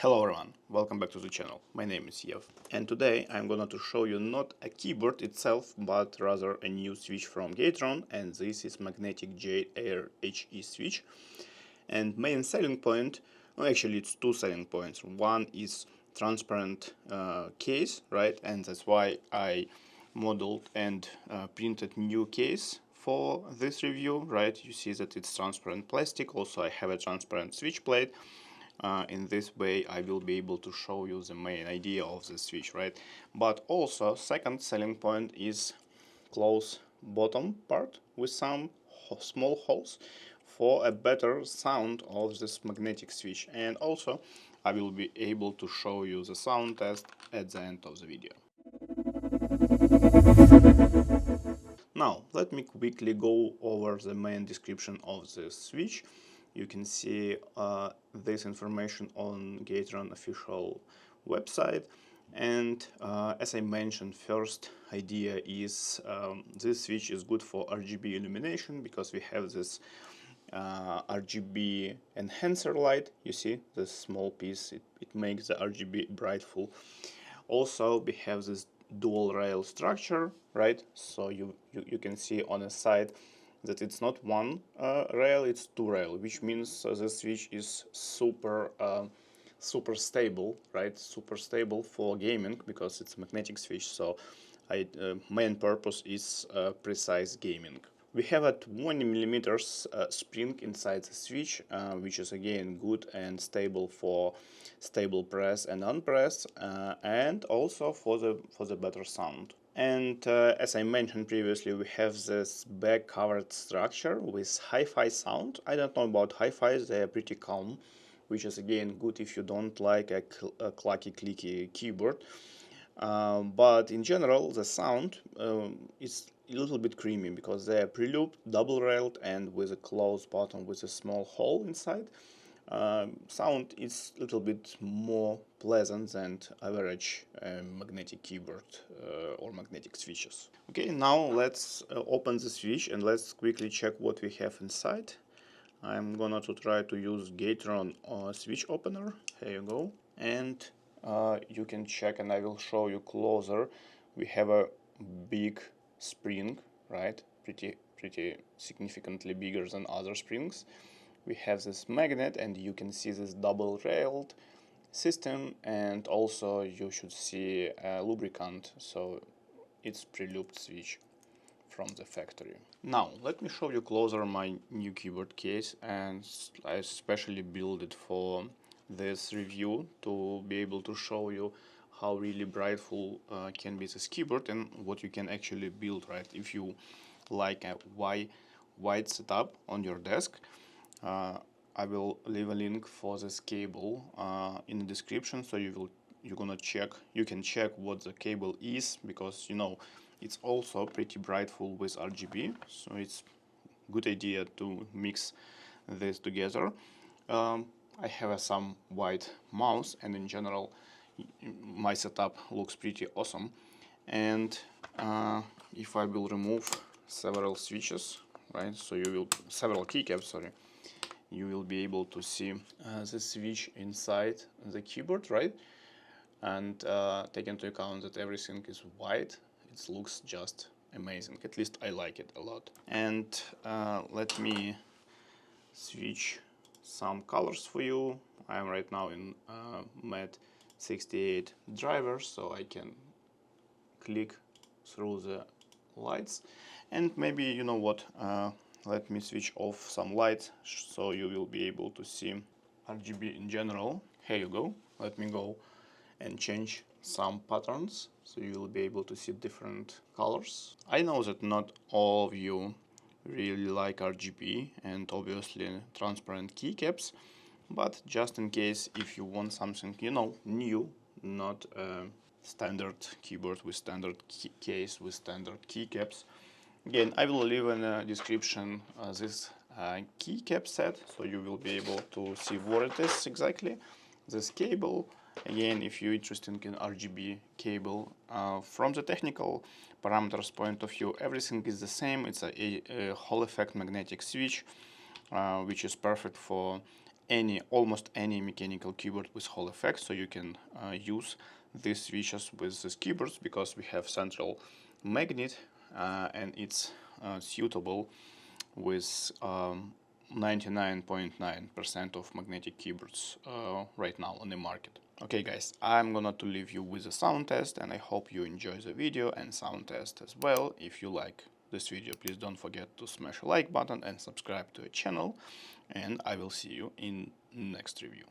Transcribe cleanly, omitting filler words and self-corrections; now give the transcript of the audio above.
Hello everyone, welcome back to the channel. My name is Yev, and today I'm going to show you not a keyboard itself, but rather a new switch from GATERON, and this is Magnetic Jade Air HE switch. And main selling point, well, actually it's two selling points. One is transparent case, right, and that's why I modeled and printed new case for this review, right. You see that it's transparent plastic. Also I have a transparent switch plate. In this way I will be able to show you the main idea of the switch, right? But also second selling point is close bottom part with some small holes for a better sound of this magnetic switch, and also I will be able to show you the sound test at the end of the video. Now let me quickly go over the main description of the switch. You can see this information on GATERON official website, and as I mentioned, first idea is this switch is good for RGB illumination because we have this RGB enhancer light. You see this small piece, it makes the RGB brightful. Also we have this dual rail structure, right? So you can see on the side that it's not one rail, it's two rail, which means the switch is super stable, right? Super stable for gaming because it's a magnetic switch. So main purpose is precise gaming. We have a 20 millimeters spring inside the switch, which is again good and stable for stable press and unpress, and also for the better sound. And as I mentioned previously, we have this back covered structure with hi-fi sound. I don't know about hi-fi, they are pretty calm, which is again good if you don't like a clucky clicky keyboard. But in general the sound is a little bit creamy because they are pre-lubed, double railed, and with a closed bottom with a small hole inside. Sound is a little bit more pleasant than average magnetic keyboard or magnetic switches. Okay, now let's open the switch and let's quickly check what we have inside. I'm gonna try to use GATERON switch opener. Here you go, and you can check, and I will show you closer. We have a big spring, right? Pretty significantly bigger than other springs. We have this magnet, and you can see this double railed system, and also you should see a lubricant, so it's pre-lubed switch from the factory. Now let me show you closer my new keyboard case, and I especially built it for this review to be able to show you how really brightful can be this keyboard and what you can actually build, right? If you like a wide setup on your desk, I will leave a link for this cable in the description, so you can check what the cable is, because you know it's also pretty brightful with RGB, so it's good idea to mix this together. I have some white mouse, and in general my setup looks pretty awesome. And if I will remove several switches, right, so you will several keycaps, sorry, you will be able to see the switch inside the keyboard, right? And take into account that everything is white, it looks just amazing. At least I like it a lot. And let me switch some colors for you. I am right now in matte 68 drivers, so I can click through the lights. And maybe, you know what, let me switch off some lights so you will be able to see RGB in general. Here you go. Let me go and change some patterns so you will be able to see different colors. I know that not all of you really like RGB and obviously transparent keycaps, but just in case, if you want something, you know, new, not a standard keyboard with standard case with standard keycaps. Again, I will leave in the description this keycap set, so you will be able to see what it is exactly. This cable, again, if you're interested in RGB cable, from the technical parameters point of view, everything is the same. It's a Hall effect magnetic switch, which is perfect for almost any mechanical keyboard with Hall effect, so you can use these switches with these keyboards because we have central magnet and it's suitable with 99.9% of magnetic keyboards right now on the market. Okay guys, I'm gonna to leave you with a sound test, and I hope you enjoy the video and sound test as well. If you like this video, please don't forget to smash a like button and subscribe to the channel, and I will see you in next review.